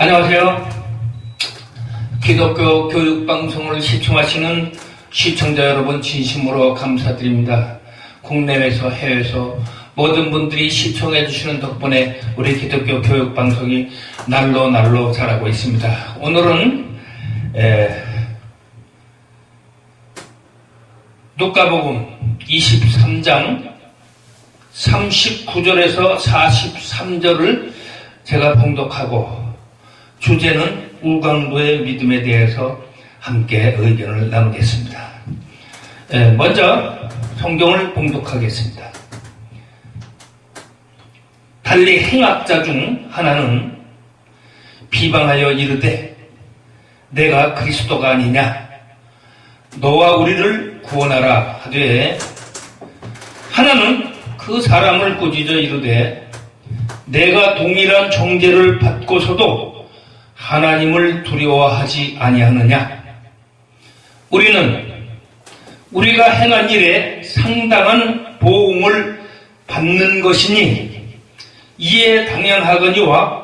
안녕하세요. 기독교 교육방송을 시청하시는 시청자 여러분 진심으로 감사드립니다. 국내외에서 해외에서 모든 분들이 시청해 주시는 덕분에 우리 기독교 교육방송이 날로 자라고 있습니다. 오늘은 누가복음 23장 39절에서 43절을 제가 봉독하고 주제는 우강도의 믿음에 대해서 함께 의견을 나누겠습니다. 먼저 성경을 봉독하겠습니다. 달리 행악자 중 하나는 비방하여 이르되 내가 그리스도가 아니냐 너와 우리를 구원하라 하되 하나는 그 사람을 꾸짖어 이르되 내가 동일한 정죄를 받고서도 하나님을 두려워하지 아니하느냐. 우리는 우리가 행한 일에 상당한 보응을 받는 것이니 이에 당연하거니와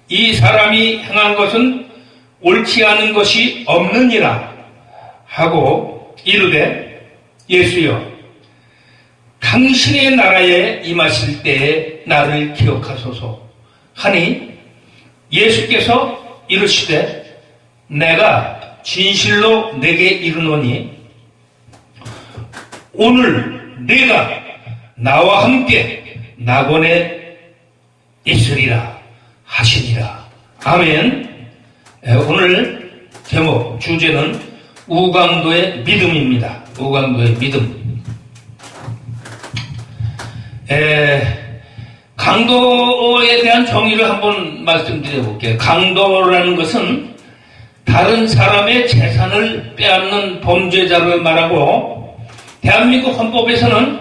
이 사람이 행한 것은 옳지 않은 것이 없느니라 하고 이르되 예수여 당신의 나라에 임하실 때에 나를 기억하소서 하니 예수께서 이르시되 내가 진실로 내게 이르노니 오늘 네가 나와 함께 낙원에 있으리라 하시니라. 아멘. 오늘 제목 주제는 우강도의 믿음입니다. 우강도의 믿음. 강도에 대한 정의를 한번 말씀드려 볼게요. 강도라는 것은 다른 사람의 재산을 빼앗는 범죄자를 말하고 대한민국 헌법에서는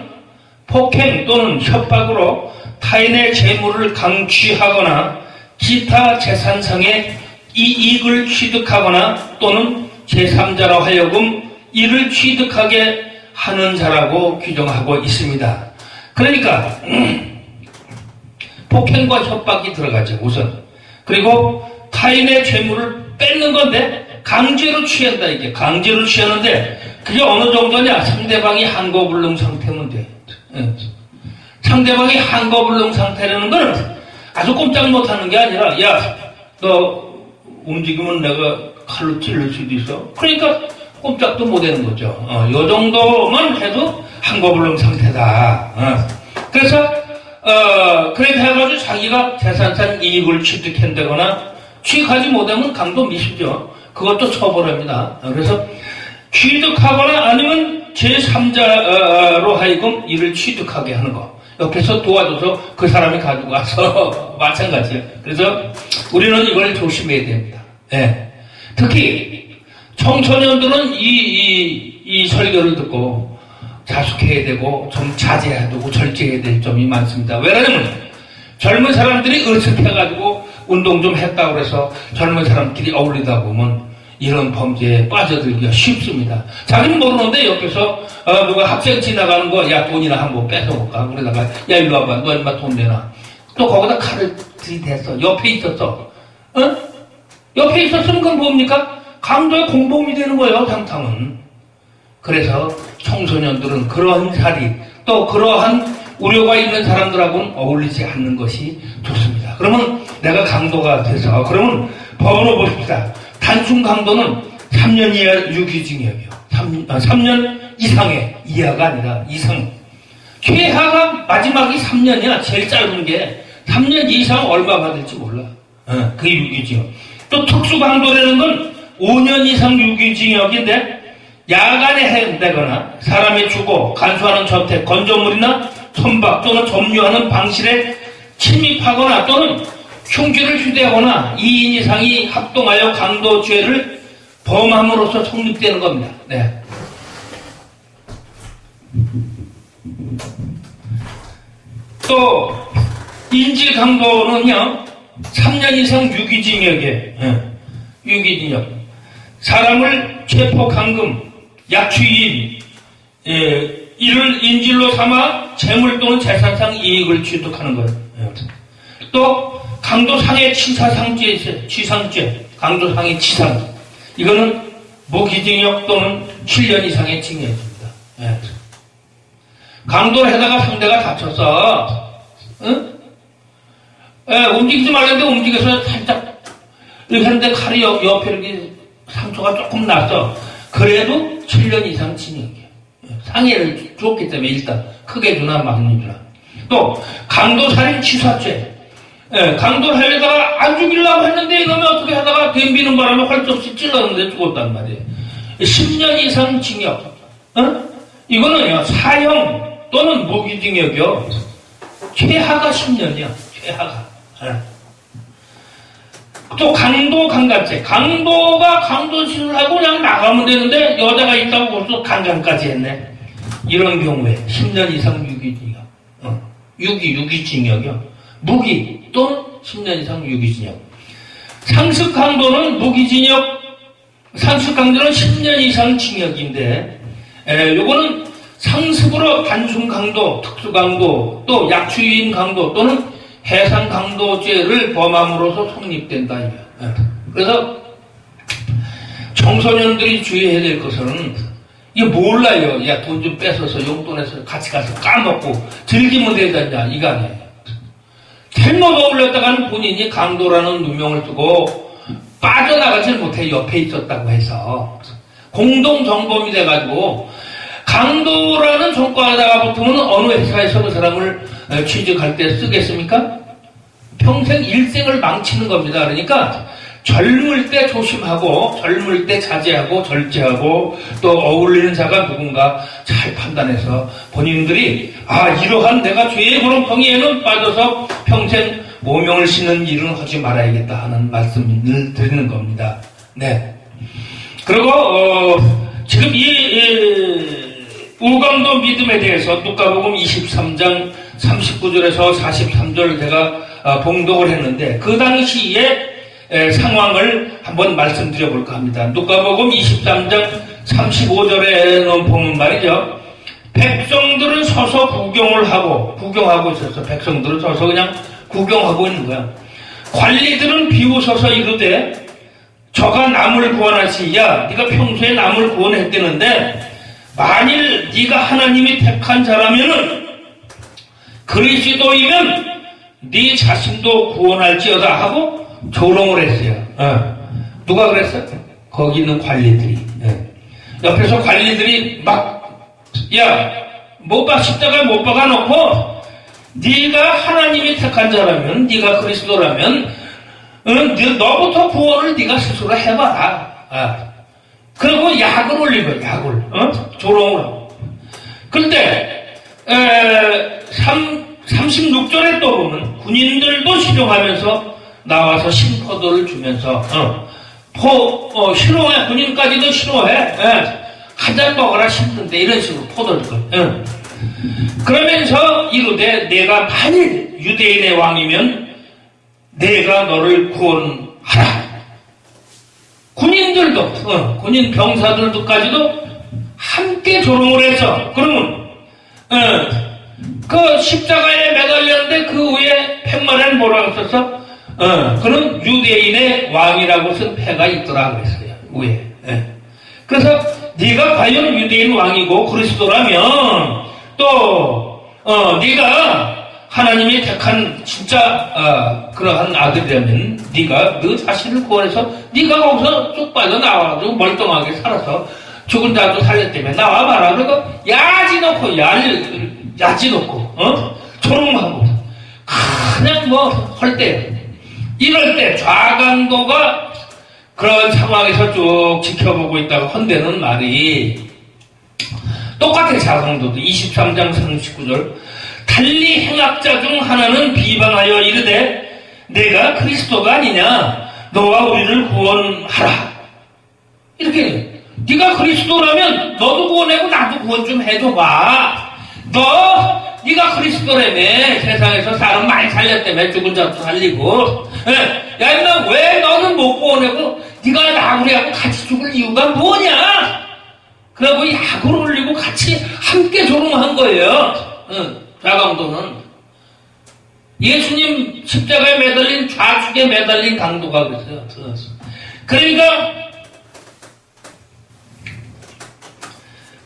폭행 또는 협박으로 타인의 재물을 강취하거나 기타 재산상의 이익을 취득하거나 또는 제3자로 하여금 이를 취득하게 하는 자라고 규정하고 있습니다. 그러니까 폭행과 협박이 들어가죠, 우선. 그리고 타인의 재물을 뺏는 건데 강제로 취한다, 이게. 강제로 취하는데 그게 어느 정도냐? 상대방이 한거불능 상태면 돼. 상대방이 한거불능 상태라는 건 아주 꼼짝 못하는 게 아니라 야, 너 움직이면 내가 칼로 찔릴 수도 있어. 그러니까 꼼짝도 못하는 거죠. 요 정도만 해도 한거불능 상태다. 그래서 그렇게 해가지고 자기가 재산상 이익을 취득한다거나 취득하지 못하면 강도 미수죠. 그것도 처벌합니다. 그래서 취득하거나 아니면 제3자로 하여금 이를 취득하게 하는 거. 옆에서 도와줘서 그 사람이 가지고 와서 마찬가지예요. 그래서 우리는 이걸 조심해야 됩니다. 네. 특히 청소년들은 이 설교를 듣고 자숙해야 되고 좀 자제해야 되고 절제해야 될 점이 많습니다. 왜냐하면 젊은 사람들이 의식해가지고 운동 좀 했다고 해서 젊은 사람끼리 어울리다 보면 이런 범죄에 빠져들기가 쉽습니다. 자기는 모르는데 옆에서 누가 학생 지나가는 거 야 돈이나 한번 뺏어볼까 그러다가 야 일로 와봐 너 인마 돈 내놔 또 거기다 칼을 들이댔어. 옆에 있었어. 옆에 있었으면 그건 뭡니까? 강도의 공범이 되는 거예요. 당탕은. 그래서 청소년들은 그러한 자리 또 그러한 우려가 있는 사람들하고는 어울리지 않는 것이 좋습니다. 그러면 내가 강도가 돼서 그러면 법으로 보십시다. 단순 강도는 3년 이하 유기징역이요. 3년 이상의 이하가 아니라 이상. 최하가 마지막이 3년이야. 제일 짧은 게 3년 이상 얼마 받을지 몰라. 그게 유기징역. 또 특수강도라는 건 5년 이상 유기징역인데 야간에 해운되거나 사람의 주거, 간수하는 저택, 건조물이나 선박 또는 점유하는 방실에 침입하거나 또는 흉기를 휴대하거나 2인 이상이 합동하여 강도죄를 범함으로써 성립되는 겁니다. 네. 또 인질강도는요 3년 이상 유기징역에 유기징역 사람을 체포 감금 약취인 이를 인질로 삼아 재물 또는 재산상 이익을 취득하는 거예요. 또 강도상해 치사상죄 있어요. 치상죄. 강도상해 치상. 이거는 무기징역 또는 7년 이상의 징역입니다. 예. 강도를 해다가 상대가 다쳤어. 응? 예, 움직이지 말랬는데 움직여서 살짝 이렇게 했는데 칼이 옆에 이렇게 상처가 조금 났어. 그래도 7년 이상 징역이에요. 상해를 줬기 때문에 일단 크게 주나 막는 주나. 또 강도살인 치사죄. 예, 강도를 하려다가 안 죽이려고 했는데 이놈이 어떻게 하다가 덤비는 바람에 활접시 찔렀는데 죽었단 말이에요. 10년 이상 징역. 이거는요 사형 또는 무기징역이요. 최하가 10년이야. 최하가. 또 강도 강간죄. 강도가 강도짓을 하고 그냥 나가면 되는데 여자가 있다고 벌써 강간까지 했네. 이런 경우에 10년 이상 유기징역. 유기징역이요. 무기 또는 10년 이상 유기징역. 상습 강도는 무기징역, 상습 강도는 10년 이상 징역인데, 요거는 상습으로 단순 강도, 특수 강도, 또 약추유인 강도 또는 해상 강도죄를 범함으로써 성립된다. 그래서 청소년들이 주의해야 될 것은 이게 몰라요. 야, 돈 좀 뺏어서 용돈에서 같이 가서 까먹고 즐기면 되잖냐. 이거 아니에요. 잘못 어울렸다가는 본인이 강도라는 누명을 쓰고 빠져나가질 못해. 옆에 있었다고 해서 공동정범이 돼가지고 강도라는 성과에다가 붙으면 어느 회사에서 그 사람을 취직할 때 쓰겠습니까? 평생 일생을 망치는 겁니다. 그러니까 젊을 때 조심하고 젊을 때 자제하고 절제하고 또 어울리는 자가 누군가 잘 판단해서 본인들이 이러한 내가 죄의 구렁텅이에는 빠져서 평생 모명을 씌는 일은 하지 말아야겠다 하는 말씀을 드리는 겁니다. 네. 그리고 지금 이 우강도 믿음에 대해서 누가복음 23장 39절에서 43절 제가 봉독을 했는데 그 당시에 상황을 한번 말씀드려 볼까 합니다. 누가복음 23장 35절에는 보면 말이죠. 백성들은 서서 구경하고 있었어. 백성들은 서서 그냥 구경하고 있는 거야. 관리들은 비웃어서 이르되 저가 남을 구원하시야. 네가 평소에 남을 구원했대는데 만일 네가 하나님이 택한 자라면은 그리스도이면 네 자신도 구원할지어다 하고 조롱을 했어요. 누가 그랬어? 거기 있는 관리들이. 옆에서 관리들이 십자가에 못 박아놓고 네가 하나님이 택한 자라면 네가 그리스도라면 너부터 구원을 네가 스스로 해봐라. 그리고 약을 올리고 약을 조롱을 하고. 근데 36절에 또 보면 군인들도 실용하면서 나와서 심포도를 주면서 실용해. 군인까지도 실용해. 한 잔 먹어라 심는데 이런 식으로 포도를 줄. 그러면서 이르되 내가 만일 유대인의 왕이면 내가 너를 구원하라. 군인들도 군인 병사들도까지도 함께 조롱을 해서 그러면 그 십자가에 매달렸는데 그 위에 팻말에는 뭐라고 썼어? 그는 유대인의 왕이라고 쓴 패가 있더라 그랬어요. 위에. 그래서 네가 과연 유대인 왕이고 그리스도라면 또 네가 하나님이 택한 진짜 그러한 아들이라면 네가 너 자신을 구원해서 네가 거기서 쭉 빠져나와가지고 멀쩡하게 살아서 죽은 자도 살렸다며 나와봐라. 그러고 야지 놓고 조롱하고 그냥 할 때 이럴 때 좌강도가 그런 상황에서 쭉 지켜보고 있다가 헌대는 말이 똑같아. 좌강도도 23장 39절 달리 행악자 중 하나는 비방하여 이르되 내가 그리스도가 아니냐 너와 우리를 구원하라. 이렇게 네가 그리스도라면 너도 구원하고 나도 구원 좀 해줘봐. 네가 그리스도라며 세상에서 사람 많이 살렸다며 죽은 자도 살리고 야 임마 왜 너는 못 구원하고 네가 나무리하고 같이 죽을 이유가 뭐냐. 그러고 약을 올리고 같이 함께 조롱한 거예요. 좌강도는 예수님 십자가에 매달린 좌측에 매달린 강도가 그랬어요. 그러니까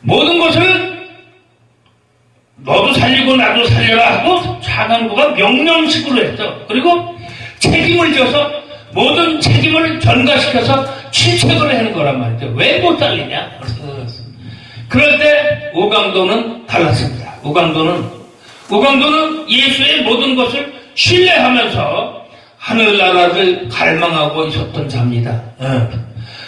모든 것을 너도 살리고 나도 살려라 하고 좌강도가 명령식으로 했죠. 그리고 책임을 져서 모든 책임을 전가시켜서 취책을 하는 거란 말이죠. 왜 못 살리냐? 그럴 때 우강도는 달랐습니다. 우강도는 예수의 모든 것을 신뢰하면서 하늘나라를 갈망하고 있었던 자입니다.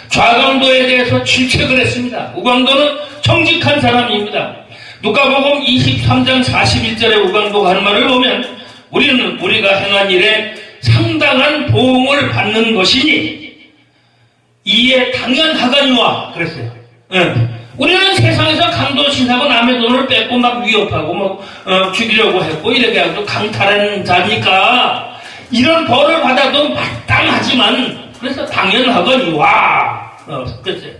좌강도에 대해서 질책을 했습니다. 우강도는 정직한 사람입니다. 누가복음 23장 41절에 우강도가 하는 말을 보면 우리가 행한 일에 상당한 보응을 받는 것이니 이에 당연하거니와 그랬어요. 우리는 세상에서 강도신하고 남의 돈을 뺏고 막 위협하고 죽이려고 했고 이렇게 해가지고 강탈하는 자니까 이런 벌을 받아도 마땅하지만 그래서 당연하거니와 그랬어요.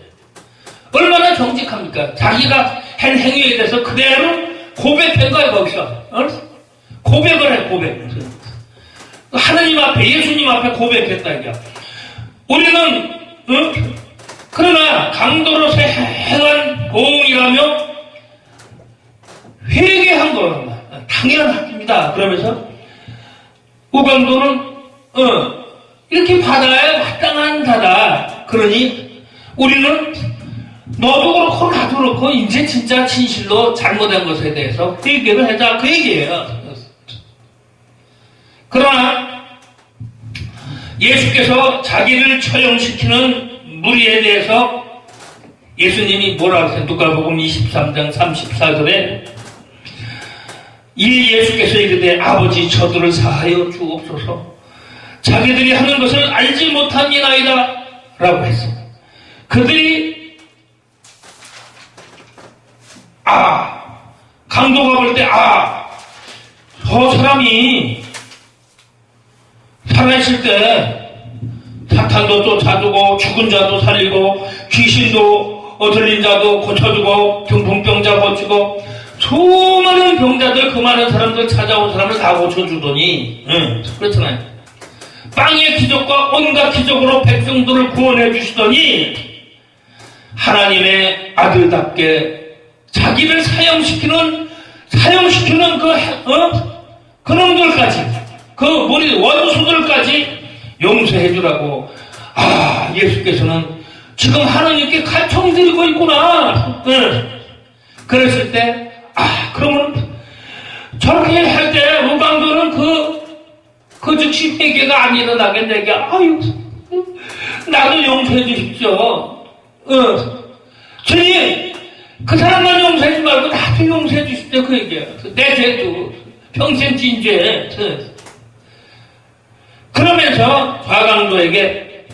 얼마나 정직합니까? 자기가 한 행위에 대해서 그대로 고백한 거야 거기서. 고백을 해 고백. 하나님 앞에 예수님 앞에 고백했다 이게. 우리는 그러나 강도로서 행한 보응이라며 회개한 거란 당연합니다. 그러면서 우강도는 이렇게 받아야 마땅한 자다. 그러니 우리는 너도 그렇고 나도 그렇고 이제 진짜 진실로 잘못한 것에 대해서 회개를 하자 그 얘기예요. 그러나 예수께서 자기를 처형시키는 무리에 대해서 예수님이 뭐라고 했어요? 누가복음 23장 34절에 이 예수께서 이르되 아버지 저들을 사하여 주옵소서 자기들이 하는 것을 알지 못함이나이다 라고 했습니다. 그들이 강도가 볼 때 저 사람이 살아있을 때 사탄도 쫓아주고 죽은 자도 살리고 귀신도 들린 자도 고쳐주고 중풍병자 고치고 수많은 병자들 그 많은 사람들 찾아온 사람을 다 고쳐주더니 그렇잖아요. 빵의 기적과 온갖 기적으로 백성들을 구원해 주시더니 하나님의 아들답게 자기를 사형시키는 그놈들까지 그 우리 원수들까지 용서해 주라고. 예수께서는 지금 하나님께 갈청 드리고 있구나. 그랬을 때 그러면 저렇게 할 때 우강도는 그 즉시 회개가 안 일어나겠네. 나도 용서해 주십시오. 주님 그 사람만 용서하지 말고 나도 용서해 주십시오. 그 얘기야. 내 죄도 평생 진 죄. 그러면서 좌강도에게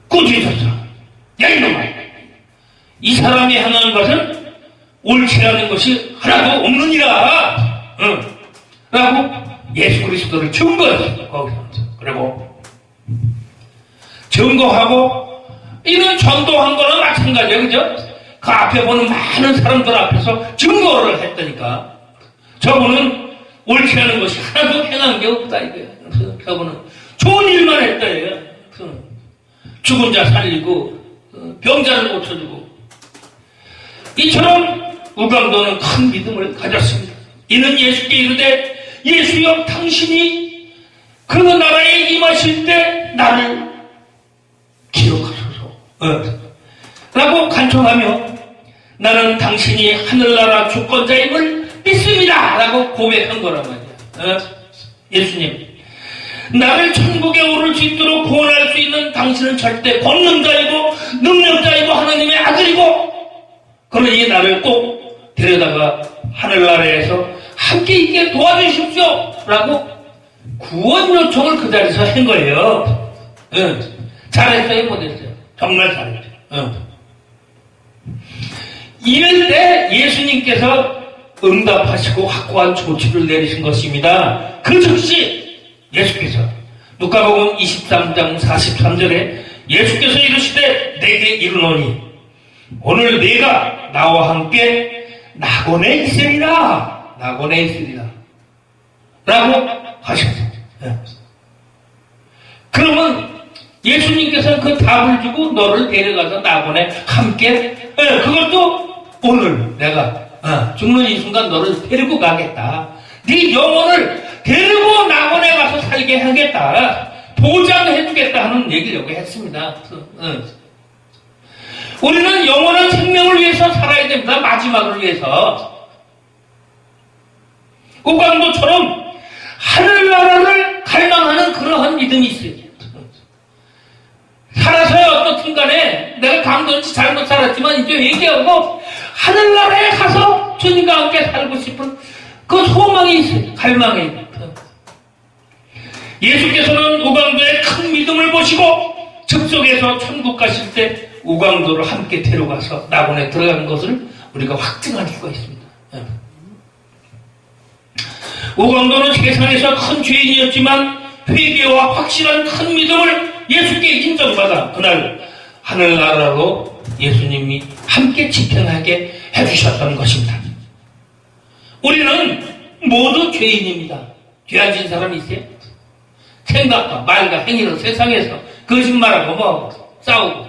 꾸짖었어. 야 이놈아, 이 사람이 행하는 것은 옳지라는 것이 하나도 없느니라. 라고 예수 그리스도를 증거했어. 거기서. 그리고 증거하고 이는 전도한 거나 마찬가지야. 그죠? 그 앞에 보는 많은 사람들 앞에서 증거를 했다니까. 저분은 옳지 않은 것이 하나도 행한 게 없다 이거야. 저분은 좋은 일만 했다 이거야. 죽은 자 살리고 병자를 고쳐주고. 이처럼 우강도는 큰 믿음을 가졌습니다. 이는 예수께 이르되 예수여 당신이 그 나라에 임하실 때 나를 기억하소서 라고 간청하며 나는 당신이 하늘나라 주권자임을 믿습니다 라고 고백한 거란 말이야. 예수님 나를 천국에 오를 수 있도록 구원할 수 있는 당신은 절대 권능자이고 능력자이고 하나님의 아들이고 그러니 나를 꼭 데려다가 하늘나라에서 함께 있게 도와주십시오 라고 구원 요청을 그 자리에서 한 거예요. 잘했어요 못했어요? 정말 잘했죠. 이럴 때 예수님께서 응답하시고 확고한 조치를 내리신 것입니다. 그 즉시 예수께서 누가복음 23장 43절에 예수께서 이르시되 내게 이르노니 오늘 네가 나와 함께 낙원에 있으리라 라고 하셨어요. 예. 그러면 예수님께서 그 답을 주고 너를 데려가서 나보내 함께, 그것도 오늘 내가 죽는 이 순간 너를 데리고 가겠다. 네 영혼을 데리고 나보내 가서 살게 하겠다. 보장해주겠다 하는 얘기를 여기 했습니다. 우리는 영원한 생명을 위해서 살아야 됩니다. 마지막을 위해서. 우강도처럼 하늘나라를 갈망하는 그러한 믿음이 있어요. 살아서야 어떻든 간에 내가 강도치 잘못 살았지만 이제 회개하고 하늘나라에 가서 주님과 함께 살고 싶은 그 소망이 있어요. 갈망이 있어요. 예수께서는 우강도의 큰 믿음을 보시고 즉석에서 천국 가실 때 우강도를 함께 데려가서 낙원에 들어가는 것을 우리가 확증할 수가 있습니다. 우강도는 세상에서 큰 죄인이었지만 회개와 확실한 큰 믿음을 예수께 인정받아 그날 하늘나라로 예수님이 함께 집행하게 해주셨던 것입니다. 우리는 모두 죄인입니다. 죄 안 지은 사람이 있어요? 생각과 말과 행위로 세상에서 거짓말하고 뭐 싸우고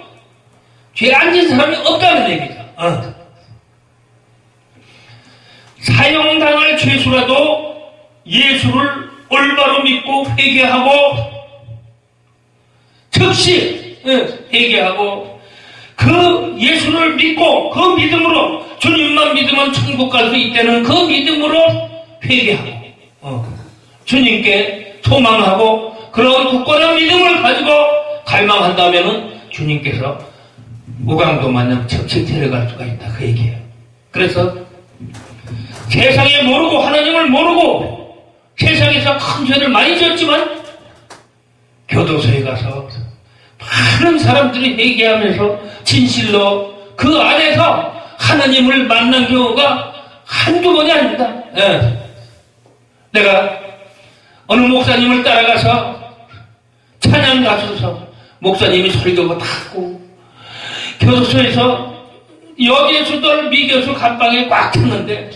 죄 안 지은 사람이 없다는 얘기죠. 사형당할 죄수라도 예수를 올바로 믿고 회개하고 즉시 회개하고 그 예수를 믿고 그 믿음으로 주님만 믿으면 천국 갈 수 있다는 그 믿음으로 회개하고 주님께 소망하고 그런 굳건한 믿음을 가지고 갈망한다면은 주님께서 우강도 마냥 적시 데려갈 수가 있다 그 얘기예요. 그래서 세상에 모르고 하나님을 모르고 세상에서 큰 죄를 많이 지었지만 교도소에 가서 많은 사람들이 회개하면서 진실로 그 안에서 하나님을 만난 경우가 한두 번이 아닙니다. 내가 어느 목사님을 따라가서 찬양 가수서 목사님이 설교가 탔고 교도소에서 여교수들 미교수 감방에 꽉 찼는데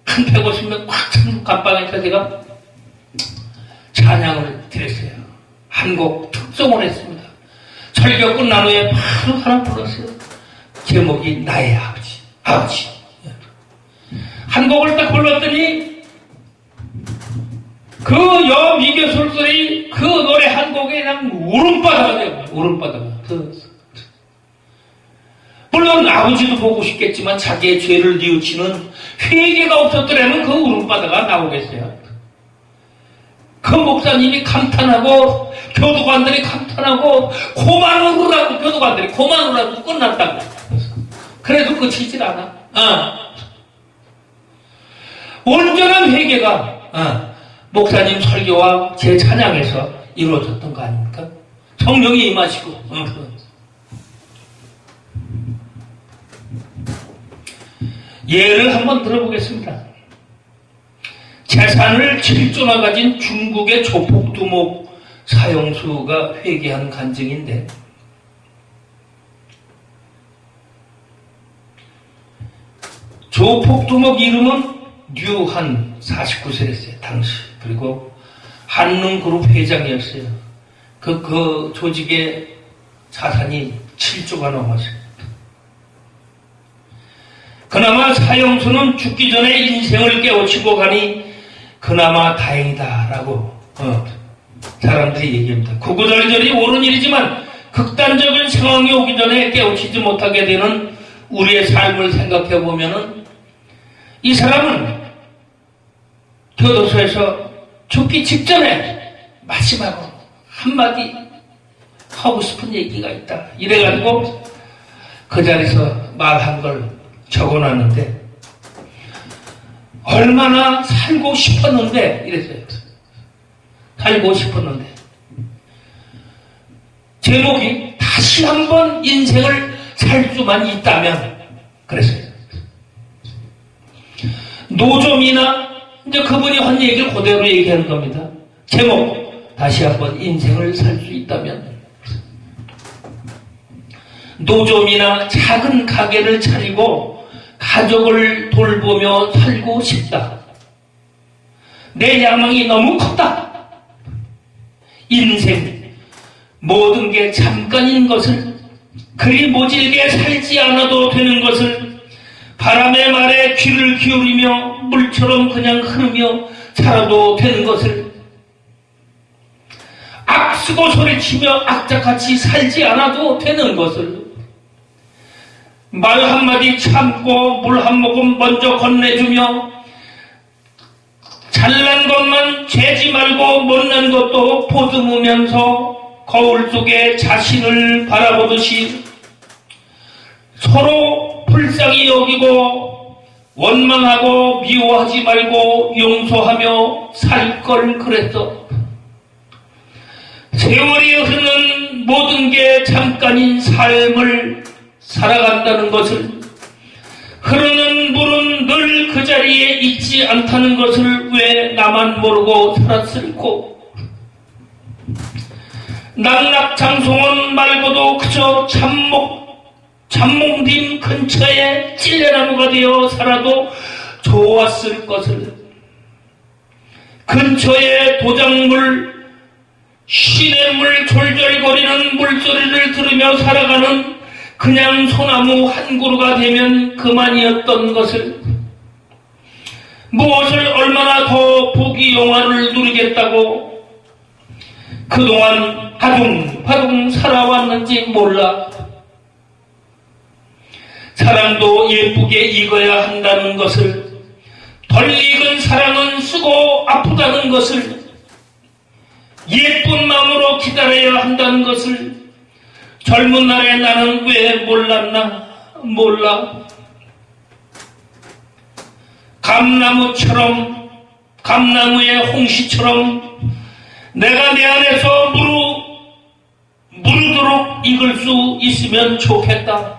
한 150명 꽉 찬 감방에서 제가 찬양을 드렸어요. 한 곡 특송을 했습니다. 설교 끝난 후에 바로 사람 불렀어요. 제목이 나의 아버지. 한 곡을 딱 불렀더니 그 여미교술들이 그 노래 한 곡에 그냥 울음바다가 돼요. 울음바다가. 물론 아버지도 보고 싶겠지만 자기의 죄를 뉘우치는 회개가 없었더라면 그 울음바다가 나오겠어요. 그 목사님이 감탄하고 교도관들이 감탄하고 고만 울으라고 교도관들이 고만 울으라고 끝났다고. 그래도 끝이질 않아. 온전한 회개가 목사님 설교와 제 찬양에서 이루어졌던 거 아닙니까? 성령이 임하시고 예를 한번 들어보겠습니다. 재산을 7조나 가진 중국의 조폭두목 사형수가 회개한 간증인데 조폭두목 이름은 류한 49세였어요. 당시. 그리고 한능그룹 회장이었어요. 그 조직의 자산이 7조가 넘었어요. 그나마 사형수는 죽기 전에 인생을 깨우치고 가니 그나마 다행이다라고 사람들이 얘기합니다. 구구절절이 옳은 일이지만 극단적인 상황이 오기 전에 깨우치지 못하게 되는 우리의 삶을 생각해 보면은 이 사람은 교도소에서 죽기 직전에 마지막으로 한마디 하고 싶은 얘기가 있다. 이래가지고 그 자리에서 말한 걸 적어놨는데 얼마나 살고 싶었는데 이랬어요. 살고 싶었는데 제목이 다시 한번 인생을 살 수만 있다면 그랬어요. 노점이나 이제 그분이 한 얘기를 그대로 얘기하는 겁니다. 제목 다시 한번 인생을 살 수 있다면 노점이나 작은 가게를 차리고 가족을 돌보며 살고 싶다. 내 야망이 너무 컸다. 인생 모든 게 잠깐인 것을, 그리 모질게 살지 않아도 되는 것을, 바람의 말에 귀를 기울이며 물처럼 그냥 흐르며 살아도 되는 것을, 악쓰고 소리치며 악착같이 살지 않아도 되는 것을, 말 한마디 참고 물 한 모금 먼저 건네주며 잘난 것만 재지 말고 못난 것도 보듬으면서 거울 속에 자신을 바라보듯이 서로 불쌍히 여기고 원망하고 미워하지 말고 용서하며 살 걸 그랬어. 세월이 흐르는 모든 게 잠깐인 삶을 살아간다는 것을, 흐르는 물은 늘 그 자리에 있지 않다는 것을 왜 나만 모르고 살았을꼬. 낙낙장송원 말고도 그저 잠몽dim 근처에 찔레나무가 되어 살아도 좋았을 것을, 근처에 도장물, 시냇물 졸졸거리는 물소리를 들으며 살아가는 그냥 소나무 한 그루가 되면 그만이었던 것을, 무엇을 얼마나 더 보기 영화를 누리겠다고 그동안 바둥바둥 살아왔는지 몰라. 사랑도 예쁘게 익어야 한다는 것을, 덜 익은 사랑은 쓰고 아프다는 것을, 예쁜 마음으로 기다려야 한다는 것을 젊은 날에 나는 왜 몰랐나? 몰라. 감나무의 홍시처럼 내가 내 안에서 무르도록 익을 수 있으면 좋겠다.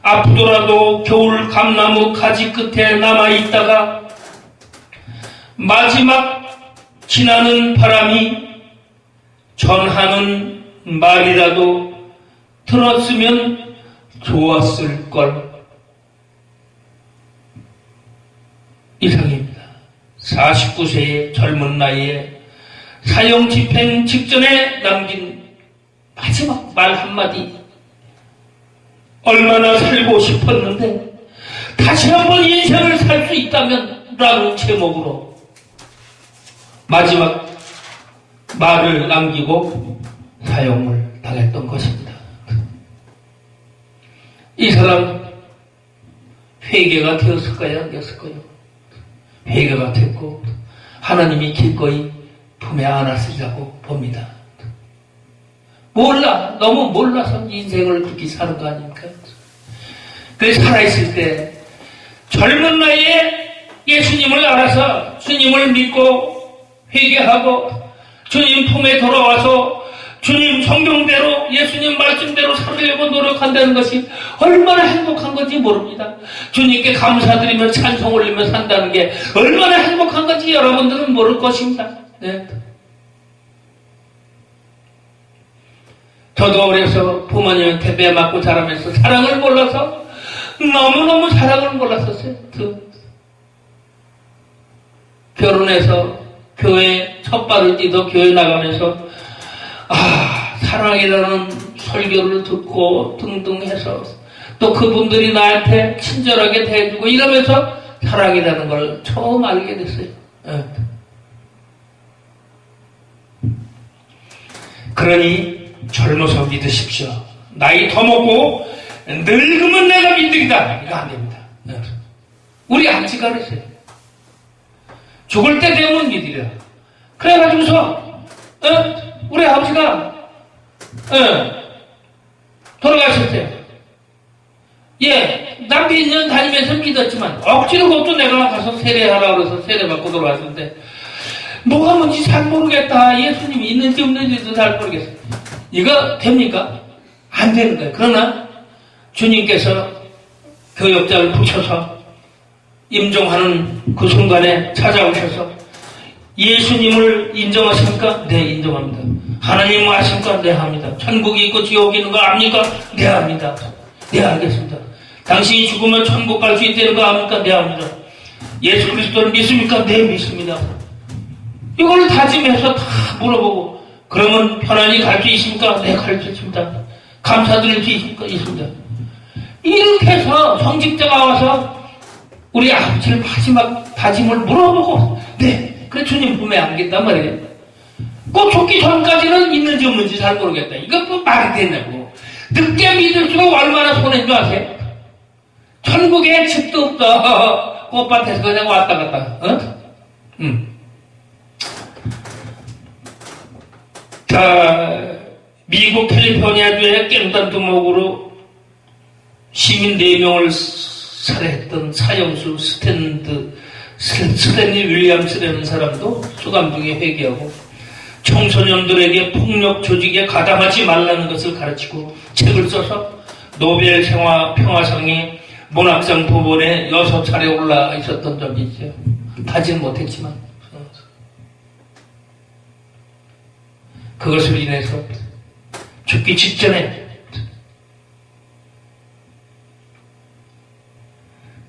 아프더라도 겨울 감나무 가지 끝에 남아있다가 마지막 지나는 바람이 전하는 말이라도 들었으면 좋았을걸. 이상입니다. 49세의 젊은 나이에 사형 집행 직전에 남긴 마지막 말 한마디. 얼마나 살고 싶었는데 다시 한번 인생을 살 수 있다면 라는 제목으로 마지막 말을 남기고 사형을 당했던 것입니다. 이 사람 회개가 되었을까요? 안 되었을까요? 회개가 됐고 하나님이 기꺼이 품에 안았으리라고 봅니다. 너무 몰라서 인생을 그렇게 사는 거 아닙니까? 그래서 살아있을 때 젊은 나이에 예수님을 알아서 주님을 믿고 회개하고 주님 품에 돌아와서 주님 성경대로 예수님 말씀대로 살으려고 노력한다는 것이 얼마나 행복한 건지 모릅니다. 주님께 감사드리며 찬송 올리며 산다는 게 얼마나 행복한 건지 여러분들은 모를 것입니다. 네. 저도 어려서 부모님한테 매 맞고 자라면서 사랑을 몰라서 너무너무 사랑을 몰랐었어요. 결혼해서 교회 첫 발을 띄도 교회 나가면서 사랑이라는 설교를 듣고 등등 해서 또 그분들이 나한테 친절하게 대해주고 이러면서 사랑이라는 걸 처음 알게 됐어요. 네. 그러니 젊어서 믿으십시오. 나이 더 먹고 늙으면 내가 믿으리다. 이거 안 됩니다. 네. 우리 아버지가 그랬어요. 죽을 때 되면 믿으려. 그래가지고서 우리 아버지가 돌아가셨어요. 난 몇 년 다니면서 믿었지만 억지로 그것도 내가 가서 세례하라고 해서 세례받고 돌아왔는데 뭐가 뭔지 잘 모르겠다. 예수님이 있는지 없는지도 잘 모르겠어. 이거 됩니까? 안 되는 거예요. 그러나 주님께서 교역자를 붙여서 임종하는 그 순간에 찾아오셔서 예수님을 인정하십니까? 네, 인정합니다. 하나님을 아십니까? 네, 합니다. 천국이 있고 지옥이 있는 거 압니까? 네, 압니다. 네, 알겠습니다. 당신이 죽으면 천국 갈 수 있다는 거 압니까? 네, 압니다. 예수 그리스도를 믿습니까? 네, 믿습니다. 이걸 다짐해서 다 물어보고, 그러면 편안히 갈 수 있습니까? 네, 갈 수 있습니다. 감사드릴 수 있습니다. 이렇게 해서 성직자가 와서 우리 아버지를 마지막 다짐을 물어보고, 네, 그래 주님 품에 안긴단 말이에요. 꼭 죽기 전까지는 있는지 없는지 잘 모르겠다. 이것도 말이 되냐고. 늦게 믿을수록 얼마나 손해인 줄 아세요? 천국에 집도 없다. 꽃밭에서 그냥 왔다 갔다. 어? 자, 미국 캘리포니아주의 깽단 두목으로 시민 4명을 살해했던 사형수 스탠리 윌리엄스라는 사람도 수감 중에 회개하고 청소년들에게 폭력 조직에 가담하지 말라는 것을 가르치고 책을 써서 노벨 평화상이 문학상 부문에 6차례 올라 있었던 적이 있어요. 타지는 못했지만 그것으로 인해서 죽기 직전에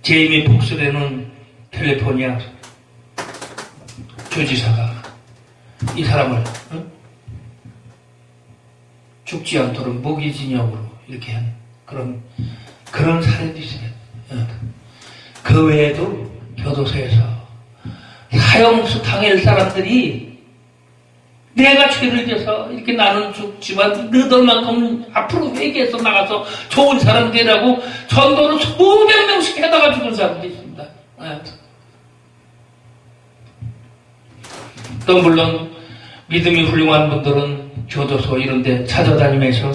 제이미 폭스라는 캘리포니아 주지사가 이 사람을 죽지 않도록 무기징역으로 이렇게 한 그런 사례도 있어요. 그 외에도 교도소에서 사형수 당할 사람들이 내가 죄를 져서 이렇게 나는 죽지만 너희들만큼 앞으로 회개해서 나가서 좋은 사람 되라고 전도를 수백 명씩 해다가 죽은 사람도 있습니다. 또 물론 믿음이 훌륭한 분들은 교도소 이런 데 찾아다니면서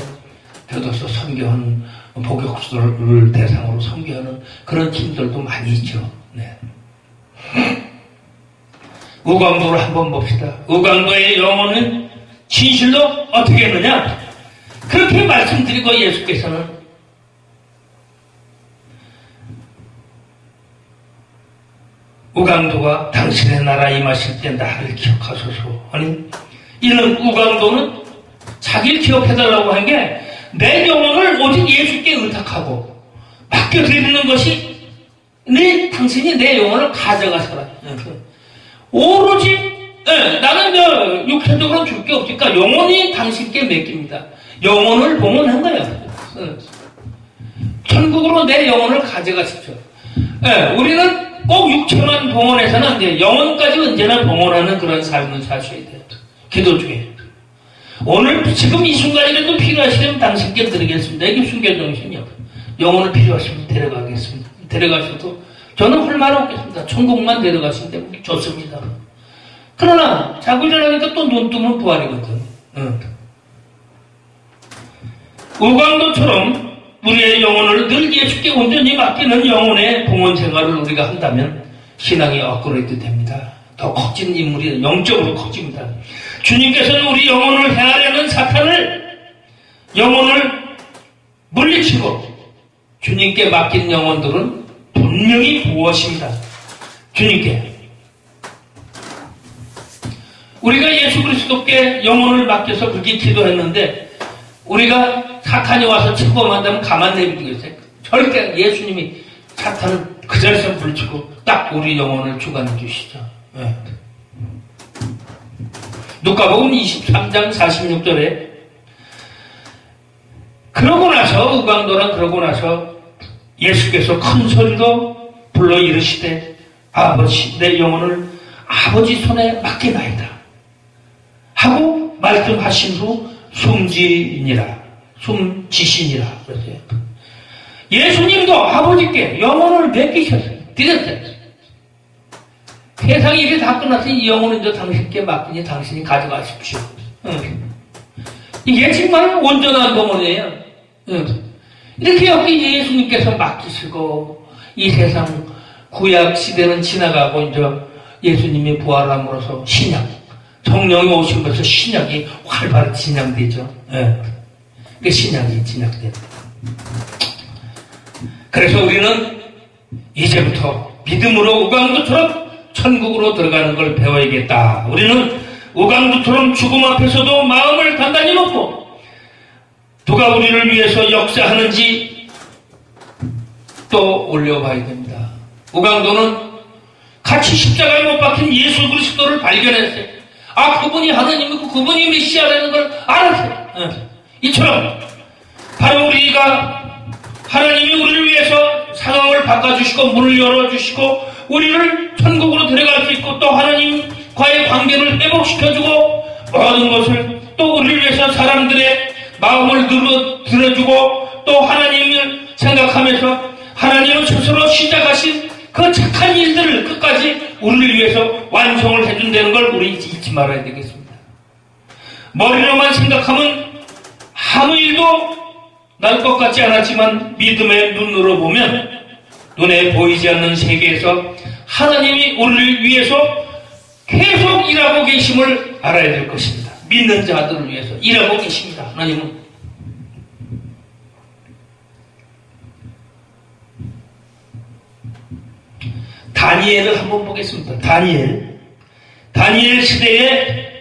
교도소 선교하는 복역수를 대상으로 선교하는 그런 팀들도 많이 있죠. 네. 우광도를 한번 봅시다. 우광도의 영혼은 진실로 어떻게 했느냐? 그렇게 말씀드리고 예수께서는 우광도가 당신의 나라 임하실 때 나를 기억하소서. 아니, 이런 우광도는 자기를 기억해달라고 한 게 내 영혼을 오직 예수께 의탁하고 맡겨드리는 것이 당신이 내 영혼을 가져가서라. 오로지 나는 육체적으로 줄 게 없으니까 영혼이 당신께 맡깁니다. 영혼을 봉헌한 거예요. 천국으로 내 영혼을 가져가십시오. 우리는 꼭 육체만 봉헌해서는 안 돼요. 영혼까지 언제나 봉헌하는 그런 삶을 사셔야 돼요. 기도 중에. 오늘 지금 이 순간이라도 필요하시면 당신께 드리겠습니다. 이게 순교정신이요. 영혼을 필요하시면 데려가겠습니다. 데려가셔도 저는 할 말 없겠습니다. 천국만 데려가시면 좋습니다. 그러나 자고 일어나니까 또 눈 뜨면 부활이거든. 우광도처럼 우리의 영혼을 늘 예수께 온전히 맡기는 영혼의 봉헌 생활을 우리가 한다면 신앙이 업그레이드 됩니다. 더 커진 인물이 영적으로 커집니다. 주님께서는 우리 영혼을 해하려는 사탄을 영혼을 물리치고 주님께 맡긴 영혼들은 분명히 무엇입니다. 주님께 우리가 예수 그리스도께 영혼을 맡겨서 그렇게 기도했는데 우리가 사탄이 와서 침범한다면 가만 내비두겠어요? 절대 예수님이 사탄을 그 자리에서 물리치고 딱 우리 영혼을 주관해 주시죠. 네. 누가복음 23장 46절에 그러고 나서 우광도랑 그러고 나서 예수께서 큰 소리로 불러 이르시되 아버지 내 영혼을 아버지 손에 맡기나이다 하고 말씀하신 후 숨지시니라 그러세요. 예수님도 아버지께 영혼을 맡기셨어요. 드렸어요. 세상이 이렇게 다 끝났으니 이 영혼은 이제 당신께 맡기니 당신이 가져가십시오. 이게 정말 온전한 봉헌이에요. 이렇게 여기 예수님께서 맡기시고 이 세상 구약 시대는 지나가고 이제 예수님이 부활함으로써 신약 성령이 오심으로써 신약이 활발히 진행되죠. 그 신약이 진행됩니다. 그래서 우리는 이제부터 믿음으로 우광도처럼 천국으로 들어가는 걸 배워야겠다. 우리는 우광도처럼 죽음 앞에서도 마음을 단단히 먹고 누가 우리를 위해서 역사하는지 또 올려봐야 됩니다. 우광도는 같이 십자가에 못 박힌 예수 그리스도를 발견했어요. 아, 그분이 하나님이고 그분이 메시아라는 걸 알았어요. 이처럼 바로 우리가 하나님이 우리를 위해서 상황을 바꿔주시고 문을 열어주시고 우리를 천국으로 데려갈 수 있고 또 하나님과의 관계를 회복시켜주고 모든 것을 또 우리를 위해서 사람들의 마음을 들어주고 또 하나님을 생각하면서 하나님은 스스로 시작하신 그 착한 일들을 끝까지 우리를 위해서 완성을 해준다는 걸 우리 잊지 말아야 되겠습니다. 머리로만 생각하면 아무 일도 날 것 같지 않았지만 믿음의 눈으로 보면 눈에 보이지 않는 세계에서 하나님이 우리를 위해서 계속 일하고 계심을 알아야 될 것입니다. 믿는 자들을 위해서 일하고 계십니다. 하나님은. 다니엘을 한번 보겠습니다. 다니엘 시대에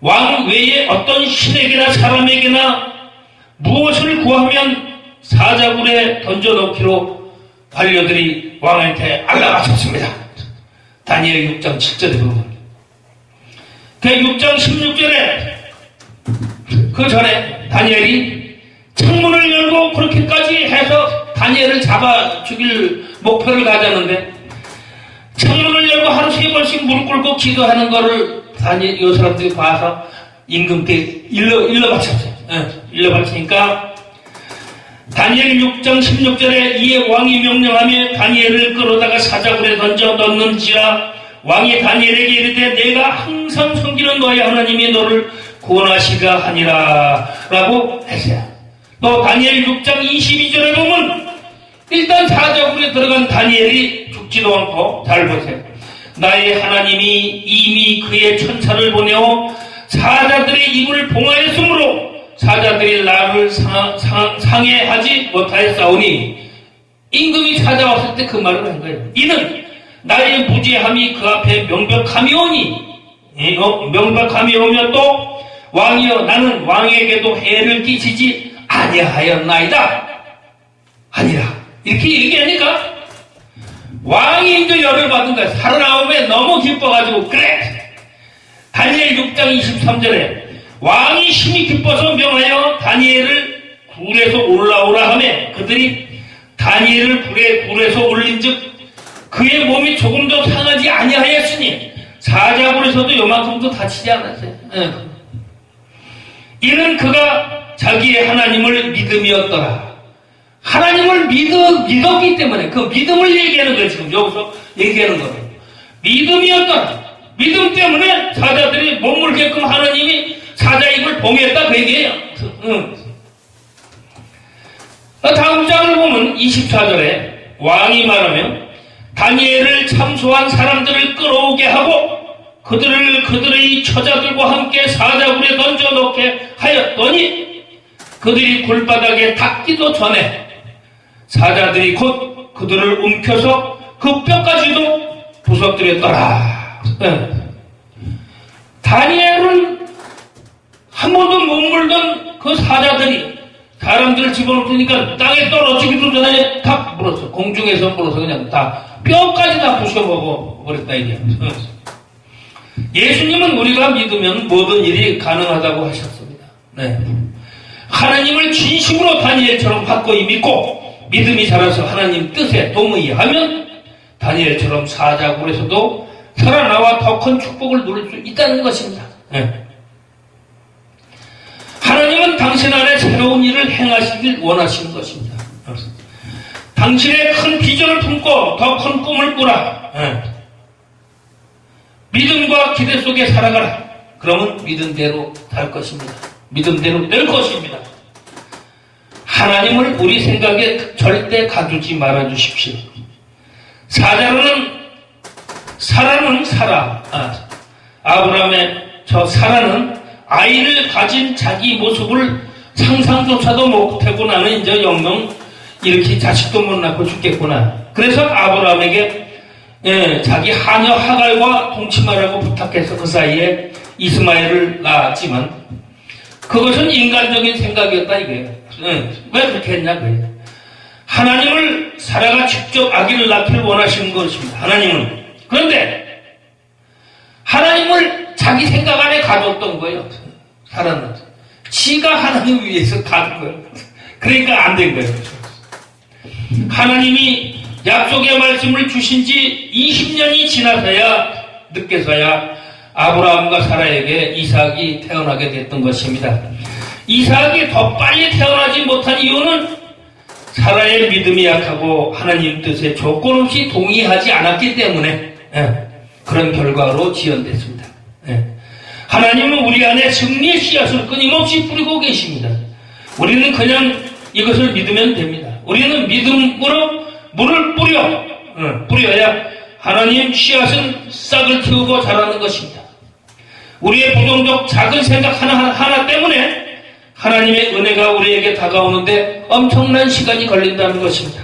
왕 외에 어떤 신에게나 사람에게나 무엇을 구하면 사자굴에 던져넣기로 관료들이 왕한테 알라가쳤습니다. 다니엘 6장 7절에 보면 그 6장 16절에 그 전에 다니엘이 창문을 열고 그렇게까지 해서 다니엘을 잡아 죽일 목표를 가졌는데 창문을 열고 하루 3번씩 무릎 꿇고 기도하는 거를 이 사람들이 봐서 임금께 일러 바쳤어요. 일러 바치니까 다니엘 6장 16절에 이에 왕이 명령하며 다니엘을 끌어다가 사자굴에 던져 넣는지라 왕이 다니엘에게 이르되 내가 항상 섬기는 너의 하나님이 너를 구원하시라 하니라 라고 했어요. 또 다니엘 6장 22절에 보면 일단 사자굴에 들어간 다니엘이 죽지도 않고 잘 보세요. 나의 하나님이 이미 그의 천사를 보내어 사자들의 입을 봉하였으므로 사자들이 나를 상해하지 못하였사오니 임금이 찾아왔을 때 그 말을 한 거예요. 이는 나의 무죄함이 그 앞에 명백함이 오며 또 왕이여 나는 왕에게도 해를 끼치지 아니하였나이다. 아니라 이렇게 얘기하니까 왕이 이제 열을 받은 거야. 살아나오면 너무 기뻐가지고 그래. 다니엘 6장 23절에 왕이 심히 기뻐서 명하여 다니엘을 굴에서 올라오라 하며 그들이 다니엘을 굴에서 올린즉 그의 몸이 조금도 상하지 아니하였으니 사자굴에서도 요만큼도 다치지 않았어요. 이는 그가 자기의 하나님을 믿음이었더라. 하나님을 믿었기 때문에 그 믿음을 얘기하는 거예요. 지금 여기서 얘기하는 거예요. 믿음이었더라. 믿음 때문에 사자들이 머물게끔 하나님이 사자 입을 봉했다 그 얘기예요. 다음 장을 보면 24절에 왕이 말하며 다니엘을 참소한 사람들을 끌어오게 하고 그들의 처자들과 함께 사자굴에 던져 넣게 하였더니 그들이 굴바닥에 닿기도 전에 사자들이 곧 그들을 움켜서 그 뼈까지도 부서뜨렸더라. 다니엘은 한 번도 못 물던 그 사자들이 사람들을 집어넣으니까 땅에 떨어지기도 전에 탁 물었어. 공중에서 물어서 그냥 다 뼈까지 다 부셔먹어 버렸다 이게. 예수님은 우리가 믿으면 모든 일이 가능하다고 하셨습니다. 하나님을 진심으로 다니엘처럼 확고히 믿고 믿음이 자라서 하나님 뜻에 동의하면 다니엘처럼 사자굴에서도 살아나와 더 큰 축복을 누릴 수 있다는 것입니다. 하나님은 당신 안에 새로운 일을 행하시길 원하시는 것입니다. 당신의 큰 비전을 품고 더 큰 꿈을 꾸라. 믿음과 기대 속에 살아가라. 그러면 믿음대로 될 것입니다. 믿음대로 될 것입니다. 하나님을 우리 생각에 절대 가두지 말아주십시오. 사라는 아브라함의 저 사라는 아이를 가진 자기 모습을 상상조차도 못하고 나는 이제 영영 이렇게 자식도 못 낳고 죽겠구나. 그래서 아브라함에게 자기 하녀 하갈과 동침하라고 부탁해서 그 사이에 이스마엘을 낳았지만 그것은 인간적인 생각이었다 이거예요. 왜 그렇게 했냐 그래요. 하나님을 사라가 직접 아기를 낳기를 원하시는 것입니다. 하나님은. 그런데 하나님을 자기 생각 안에 가뒀던 거예요. 살았는데. 지가 하나님 위해서 가둔 거예요. 그러니까 안 된 거예요. 하나님이 약속의 말씀을 주신 지 20년이 지나서야, 늦게서야 아브라함과 사라에게 이삭이 태어나게 됐던 것입니다. 이삭이 더 빨리 태어나지 못한 이유는 사라의 믿음이 약하고 하나님 뜻에 조건 없이 동의하지 않았기 때문에 그런 결과로 지연됐습니다. 하나님은 우리 안에 승리의 씨앗을 끊임없이 뿌리고 계십니다. 우리는 그냥 이것을 믿으면 됩니다. 우리는 믿음으로 물을 뿌려야 하나님 씨앗은 싹을 틔우고 자라는 것입니다. 우리의 부정적 작은 생각 하나 때문에 하나님의 은혜가 우리에게 다가오는데 엄청난 시간이 걸린다는 것입니다.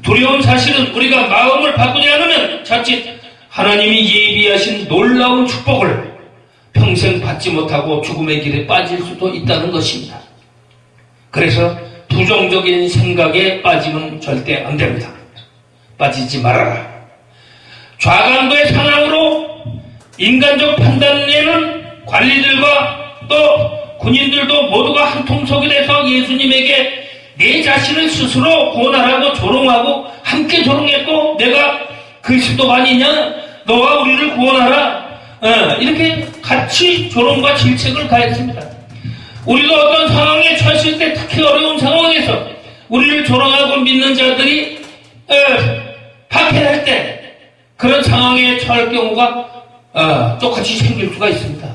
두려운 사실은 우리가 마음을 바꾸지 않으면 자칫 하나님이 예비하신 놀라운 축복을 평생 받지 못하고 죽음의 길에 빠질 수도 있다는 것입니다. 그래서 부정적인 생각에 빠지면 절대 안 됩니다. 빠지지 말아라. 좌강도의 상황으로 인간적 판단에는 관리들과 또 군인들도 모두가 한 통속이 돼서 예수님에게 내 자신을 스스로 고난하고 조롱하고 함께 조롱했고, 내가 그리스도가 아니냐, 너와 우리를 구원하라, 이렇게 같이 조롱과 질책을 가했습니다. 우리도 어떤 상황에 처했을 때, 특히 어려운 상황에서 우리를 조롱하고 믿는 자들이 박해할 때 그런 상황에 처할 경우가 똑같이 생길 수가 있습니다.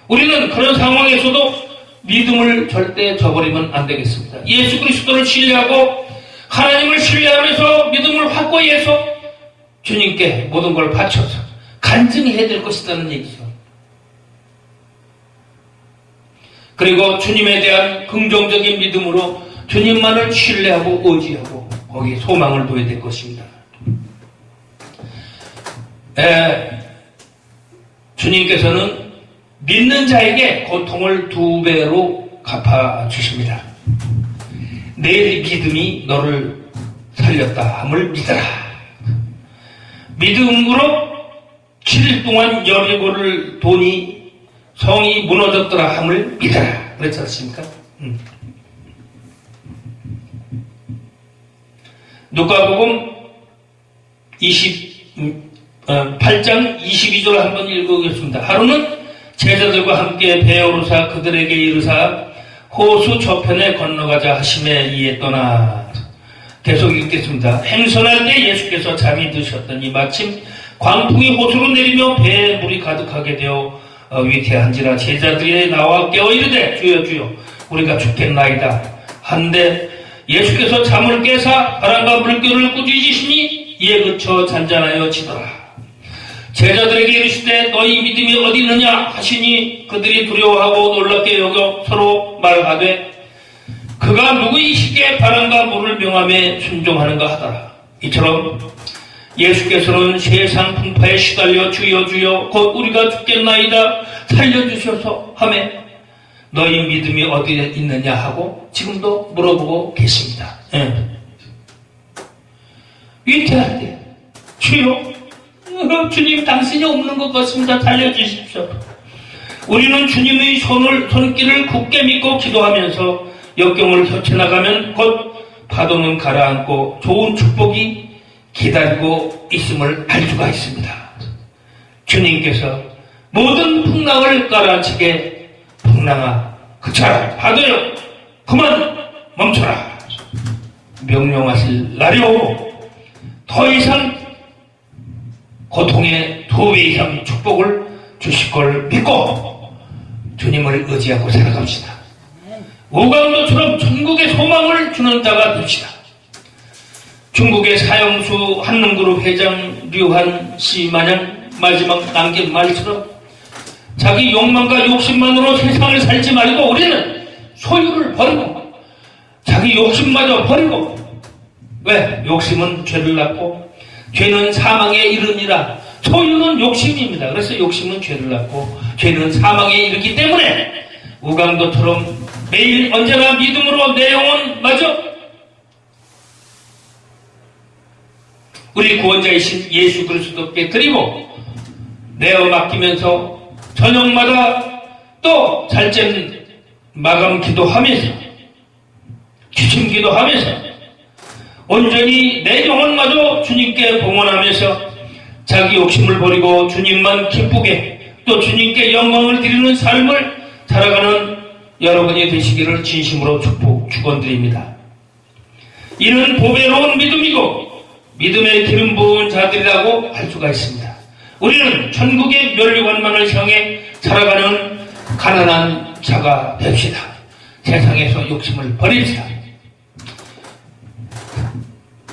우리는 그런 상황에서도 믿음을 절대 저버리면 안 되겠습니다. 예수 그리스도를 신뢰하고 하나님을 신뢰하면서 믿음을 확고히 해서 주님께 모든 걸 바쳐서 간증히 해야 될 것이라는 얘기죠. 그리고 주님에 대한 긍정적인 믿음으로 주님만을 신뢰하고 의지하고 거기에 소망을 둬야 될 것입니다. 주님께서는 믿는 자에게 고통을 2배로 갚아주십니다. 내 믿음이 너를 살렸다 함을 믿어라. 믿음으로 7일 동안 여리고를 도니 성이 무너졌더라 함을 믿어라. 그렇지 않습니까? 누가복음 8장 22절 한번 읽어보겠습니다. 하루는 제자들과 함께 배에 오르사 그들에게 이르사 호수 저편에 건너가자 하심에 이에 떠나. 계속 읽겠습니다. 행선할 때 예수께서 잠이 드셨더니 마침 광풍이 호수로 내리며 배에 물이 가득하게 되어 위태한지라. 제자들이 나와 깨어 이르되 주여 주여 우리가 죽겠나이다 한데 예수께서 잠을 깨사 바람과 물결을 꾸짖으시니 이에 그쳐 잔잔하여 지더라. 제자들에게 이르시되 너희 믿음이 어디 있느냐 하시니 그들이 두려워하고 놀랍게 여겨 서로 말하되 그가 누구이시기에 바람과 물을 명함에 순종하는가 하더라. 이처럼 예수께서는 세상 풍파에 시달려 주여 주여 곧 우리가 죽겠나이다 살려주셔서 하매 너희 믿음이 어디에 있느냐 하고 지금도 물어보고 계십니다. 위태할 때 주여 주님 당신이 없는 것 같습니다. 달려주십시오. 우리는 주님의 손길을 굳게 믿고 기도하면서 역경을 헤쳐나가면 곧 파도는 가라앉고 좋은 축복이 기다리고 있음을 알 수가 있습니다. 주님께서 모든 풍랑을 가라앉히게 풍랑아 그쳐라 파도여 그만 멈춰라 명령하실 날이 오고 더 이상 고통의 2배 이상 축복을 주실 걸 믿고 주님을 의지하고 살아갑시다. 우강도처럼 천국의 소망을 주는 자가 됩시다. 중국의 사형수 한능그룹 회장 류한 씨 마냥 마지막 남긴 말처럼 자기 욕망과 욕심만으로 세상을 살지 말고 우리는 소유를 버리고 자기 욕심마저 버리고, 왜? 욕심은 죄를 낳고 죄는 사망에 이르니라. 소유는 욕심입니다. 그래서 욕심은 죄를 낳고 죄는 사망에 이르기 때문에 우강도처럼 매일 언제나 믿음으로 내 영혼 마저 우리 구원자이신 예수 그리스도께 드리고 내어 맡기면서 저녁마다 또 잘젠 마감 기도하면서 주침 기도하면서 온전히 내 영혼마저 주님께 봉헌하면서 자기 욕심을 버리고 주님만 기쁘게 또 주님께 영광을 드리는 삶을 살아가는 여러분이 되시기를 진심으로 축원드립니다. 이는 보배로운 믿음이고 믿음의 기름 부은 자들이라고 할 수가 있습니다. 우리는 천국의 면류관만을 향해 살아가는 가난한 자가 됩시다. 세상에서 욕심을 버립시다.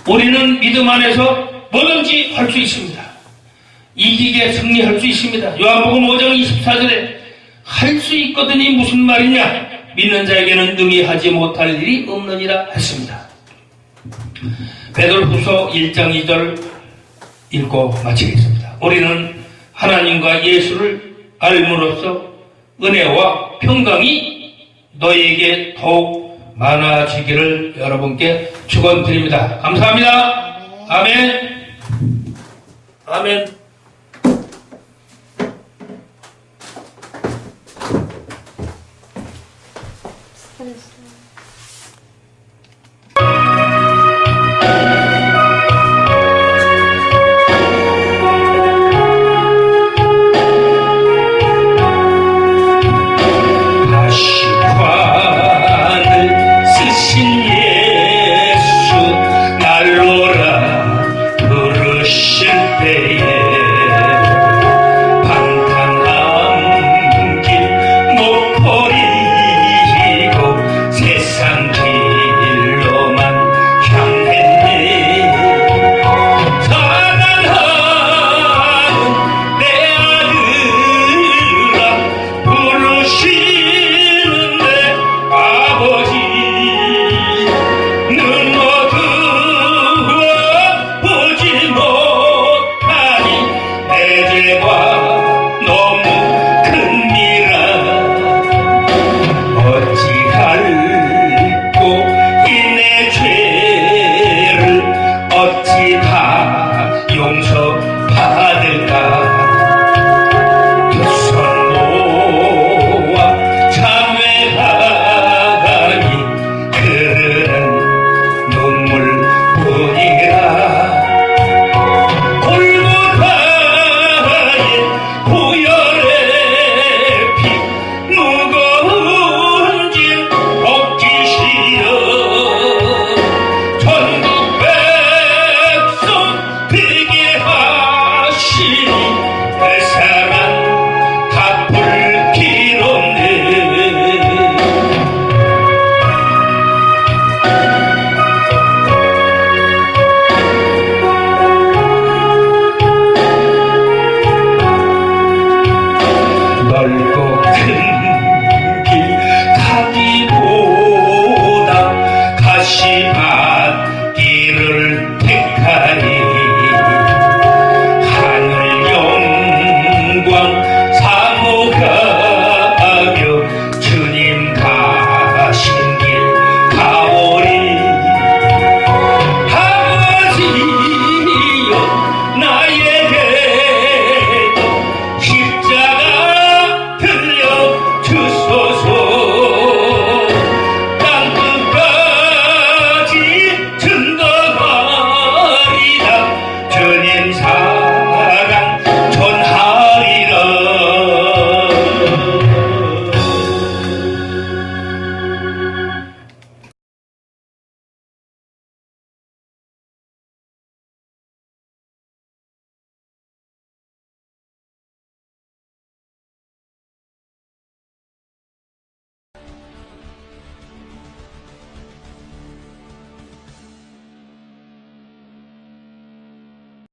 우리는 믿음 안에서 뭐든지 할 수 있습니다. 이기게 승리할 수 있습니다. 요한복음 5장 24절에 할 수 있거든이 무슨 말이냐? 믿는 자에게는 능히 하지 못할 일이 없느니라 했습니다. 베드로후서 1장 2절 읽고 마치겠습니다. 우리는 하나님과 예수를 알므로써 은혜와 평강이 너희에게 더욱 많아지기를 여러분께 축원드립니다. 감사합니다. 아멘. 아멘.